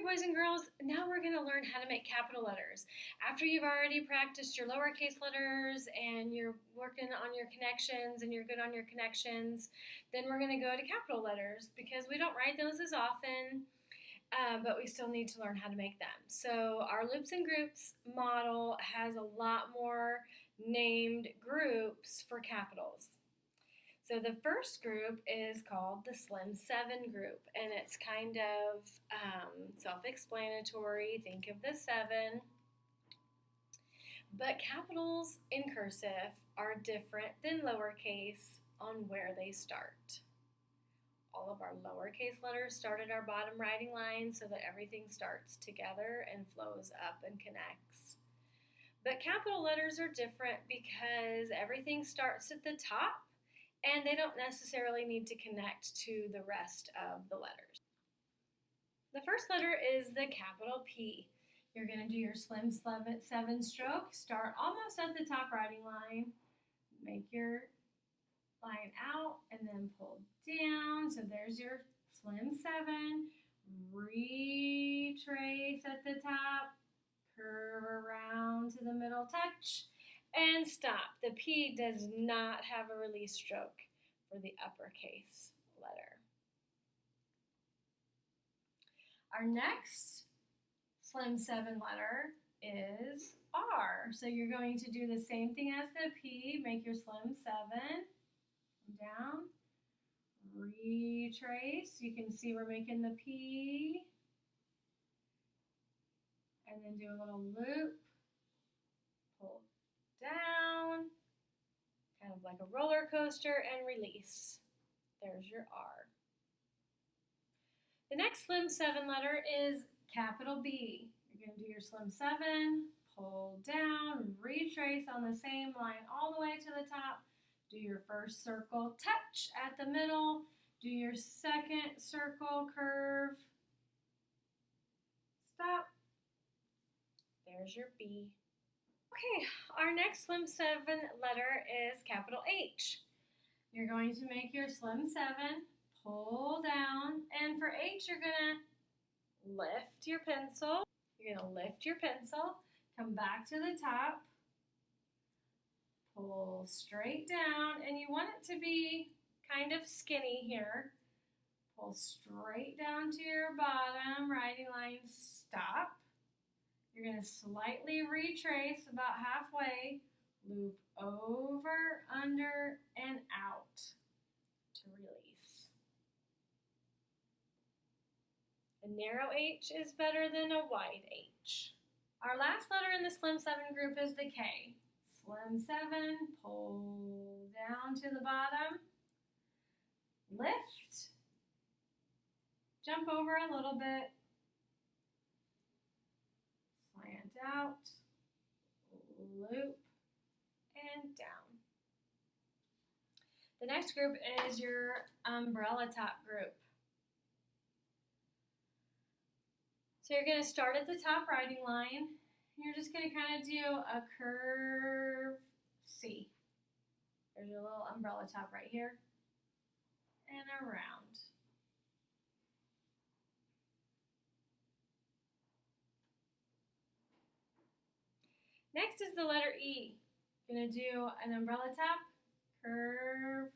boys and girls, now we're going to learn how to make capital letters. After you've already practiced your lowercase letters and you're working on your connections and you're good on your connections, then we're going to go to capital letters because we don't write those as often, but we still need to learn how to make them. So our loops and groups model has a lot more named groups for capitals. So the first group is called the Slim 7 group, and it's kind of self-explanatory. Think of the 7. But capitals in cursive are different than lowercase on where they start. All of our lowercase letters start at our bottom writing line so that everything starts together and flows up and connects. But capital letters are different because everything starts at the top and they don't necessarily need to connect to the rest of the letters. The first letter is the capital P. You're going to do your Slim 7 stroke. Start almost at the top writing line. Make your line out and then pull down. So there's your Slim 7. Retrace at the top. Curve around to the middle, touch, and stop. The P does not have a release stroke for the uppercase letter. Our next Slim 7 letter is R. So you're going to do the same thing as the P. Make your Slim 7. Down. Retrace. You can see we're making the P. And then do a little loop. Pull down. Kind of like a roller coaster, and release. There's your R. The next Slim 7 letter is capital B. You're going to do your Slim 7, pull down, retrace on the same line all the way to the top. Do your first circle, touch at the middle. Do your second circle, curve. Stop. There's your B. Okay, our next Slim 7 letter is capital H. You're going to make your Slim 7, pull down, and for H you're going to lift your pencil. You're going to lift your pencil, come back to the top, pull straight down, and you want it to be kind of skinny here. Pull straight down to your bottom writing line, stop. You're going to slightly retrace about halfway, loop over, under, and out to release. A narrow H is better than a wide H. Our last letter in the Slim 7 group is the K. Slim 7, pull down to the bottom, lift, jump over a little bit, slant out, loop, and down. The next group is your umbrella top group. So you're going to start at the top writing line. You're just going to kind of do a curve C. There's your little umbrella top right here and around. Next is the letter E. You're going to do an umbrella top, curve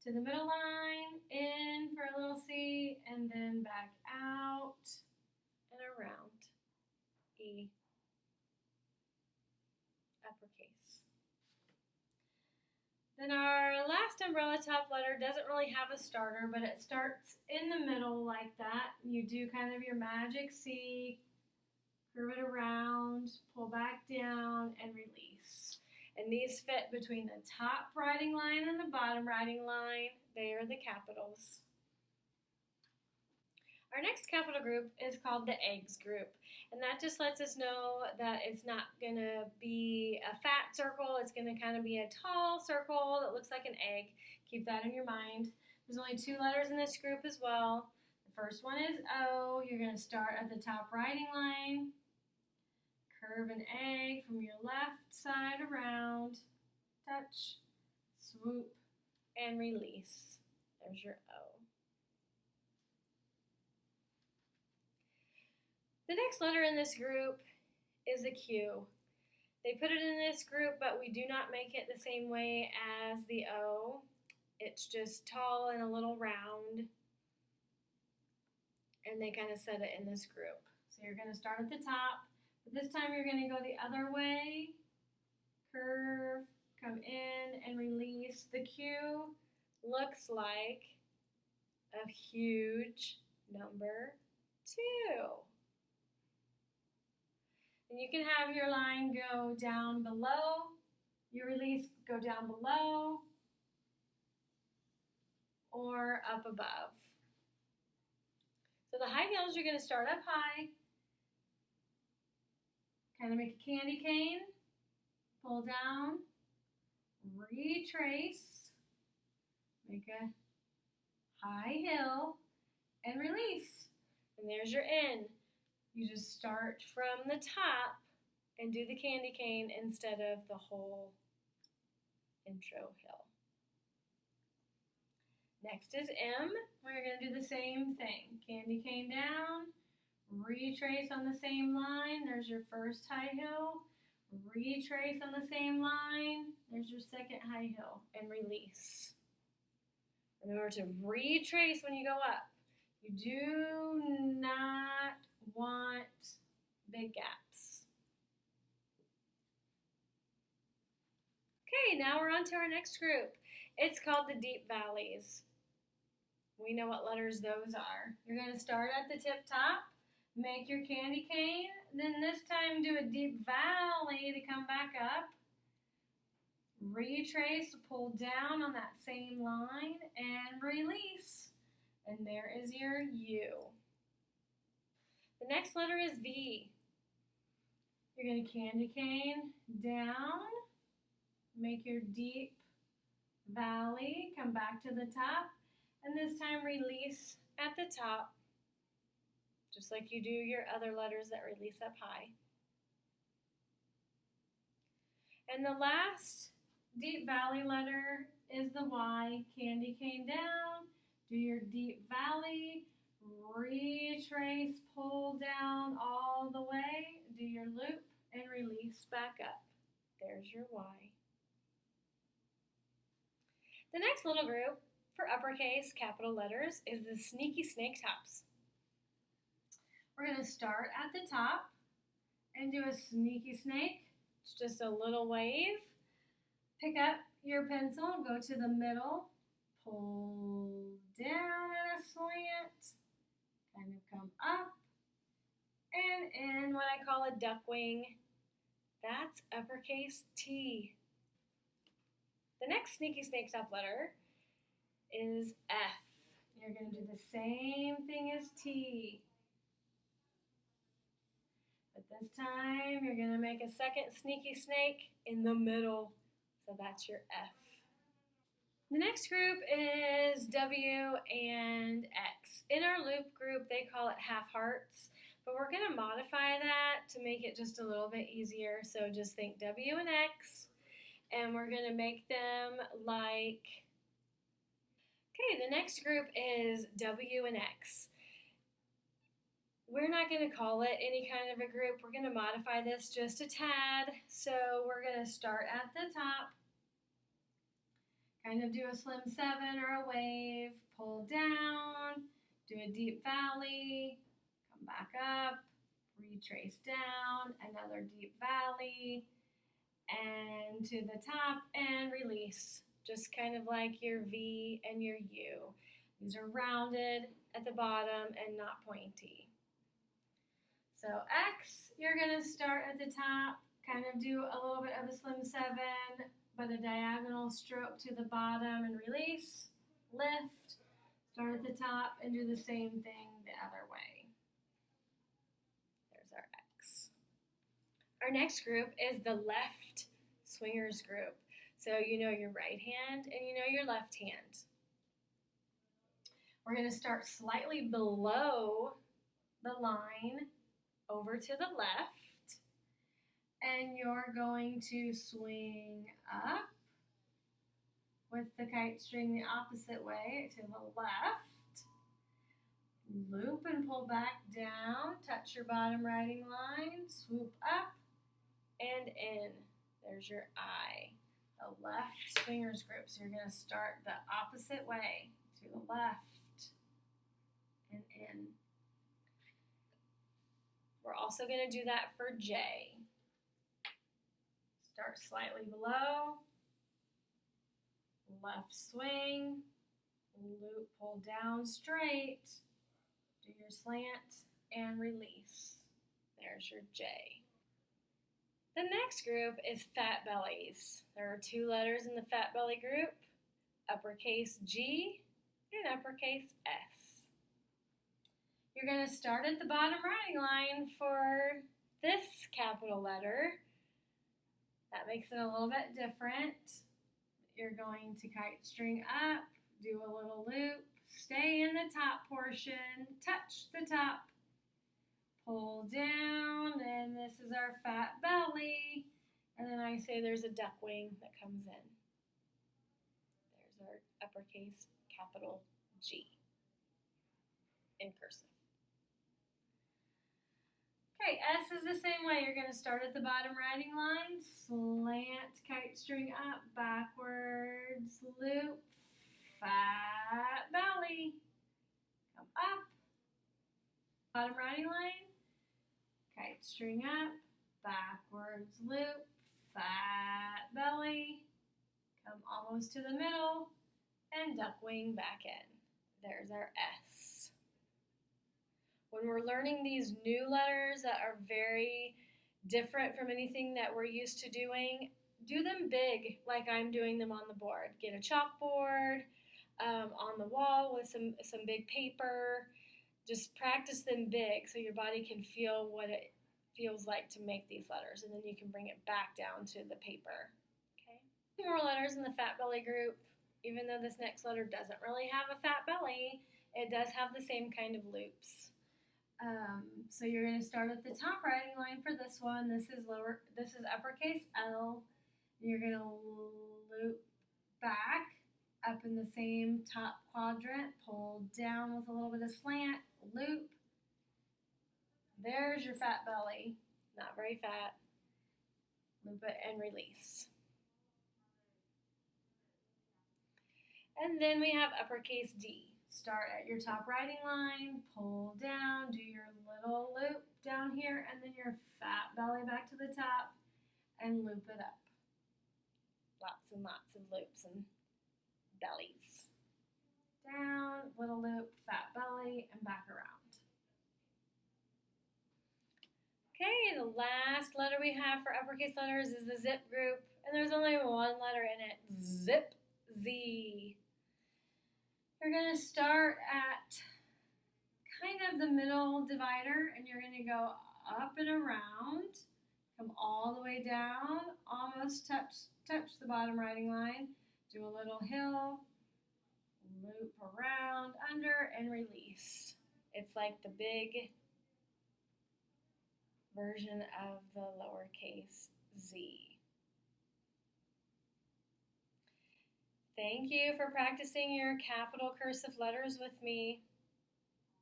to the middle line, in for a little C, and then back out and around. E, uppercase. Then our last umbrella top letter doesn't really have a starter, but it starts in the middle like that. You do kind of your magic C, curve it around, pull back down, and release. And these fit between the top writing line and the bottom writing line. They are the capitals. Our next capital group is called the eggs group. And that just lets us know that it's not going to be a fat circle. It's going to kind of be a tall circle that looks like an egg. Keep that in your mind. There's only 2 letters in this group as well. The first one is O. You're going to start at the top writing line. Curve an egg from your left side around. Touch, swoop, and release. There's your O. The next letter in this group is a Q. They put it in this group, but we do not make it the same way as the O. It's just tall and a little round, and they kind of set it in this group. So you're going to start at the top, but this time you're going to go the other way, curve, come in, and release. The Q looks like a huge number 2. And you can have your line go down below, your release go down below, or up above. So the high heels, you're going to start up high, kind of make a candy cane, pull down, retrace, make a high heel, and release. And there's your N. You just start from the top and do the candy cane instead of the whole intro hill. Next is M. We're going to do the same thing. Candy cane down, retrace on the same line. There's your first high hill. Retrace on the same line. There's your second high hill, and release. Remember to retrace when you go up. You do not want big gaps. Okay, now we're on to our next group. It's called the deep valleys. We know what letters those are. You're going to start at the tip top, make your candy cane, then this time do a deep valley to come back up. Retrace, pull down on that same line, and release. And there is your U. The next letter is V. You're going to candy cane down, make your deep valley, come back to the top, and this time release at the top, just like you do your other letters that release up high. And the last deep valley letter is the Y. Candy cane down, do your deep valley, retrace, pull down all the way, do your loop, and release back up. There's your Y. The next little group for uppercase capital letters is the sneaky snake tops. We're going to start at the top and do a sneaky snake. It's just a little wave. Pick up your pencil, go to the middle, pull down at a slant, kind of come up, and in what I call a duck wing. That's uppercase T. The next sneaky snake top letter is F. You're going to do the same thing as T. But this time, you're going to make a second sneaky snake in the middle. So that's your F. The next group is W and X. In our loop group, they call it half hearts. But we're going to modify that to make it just a little bit easier. So just think W and X. And we're going to make them like... Okay, the next group is W and X. We're not going to call it any kind of a group. We're going to modify this just a tad. So we're going to start at the top, kind of do a slim 7 or a wave, pull down, do a deep valley, come back up, retrace down, another deep valley, and to the top and release. Just kind of like your V and your U. These are rounded at the bottom and not pointy. So X, you're going to start at the top, kind of do a little bit of a slim 7, but a diagonal stroke to the bottom and release, lift, start at the top, and do the same thing the other way. There's our X. Our next group is the left swingers group. So you know your right hand and you know your left hand. We're going to start slightly below the line over to the left, and you're going to swing up with the kite string the opposite way to the left, Loop and pull back down, touch your bottom writing line, swoop up and in. There's your I. The left fingers group. So you're going to start the opposite way to the left and in. We're also going to do that for J. Start slightly below, left swing, loop, pull down straight, do your slant and release. There's your J. The next group is fat bellies. There are 2 letters in the fat belly group, uppercase G and uppercase S. You're going to start at the bottom writing line for this capital letter. That makes it a little bit different. You're going to kite string up, do a little loop, stay in the top portion, touch the top, pull down, and this is our fat belly. And then I say there's a duck wing that comes in. There's our uppercase capital G in cursive. Okay, S is the same way. You're going to start at the bottom writing line, slant, kite string up, backwards, loop, fat belly, come up, bottom writing line, kite string up, backwards, loop, fat belly, come almost to the middle, and duck wing back in. There's our S. When we're learning these new letters that are very different from anything that we're used to doing, do them big like I'm doing them on the board. Get a chalkboard on the wall with some big paper. Just practice them big so your body can feel what it feels like to make these letters, and then you can bring it back down to the paper. Okay. 2 more letters in the fat belly group. Even though this next letter doesn't really have a fat belly, it does have the same kind of loops. So you're going to start at the top writing line for this one. This is uppercase L. You're going to loop back up in the same top quadrant, pull down with a little bit of slant, loop. There's your fat belly, not very fat. Loop it and release. And then we have uppercase D. Start at your top writing line, pull down, do your little loop down here, and then your fat belly back to the top, and loop it up. Lots and lots of loops and bellies. Down, little loop, fat belly, and back around. Okay, the last letter we have for uppercase letters is the zip group, and there's only 1 letter in it, zip, Z. You're going to start at kind of the middle divider, and you're going to go up and around, come all the way down, almost touch the bottom writing line, do a little hill, loop around, under, and release. It's like the big version of the lowercase z. Thank you for practicing your capital cursive letters with me.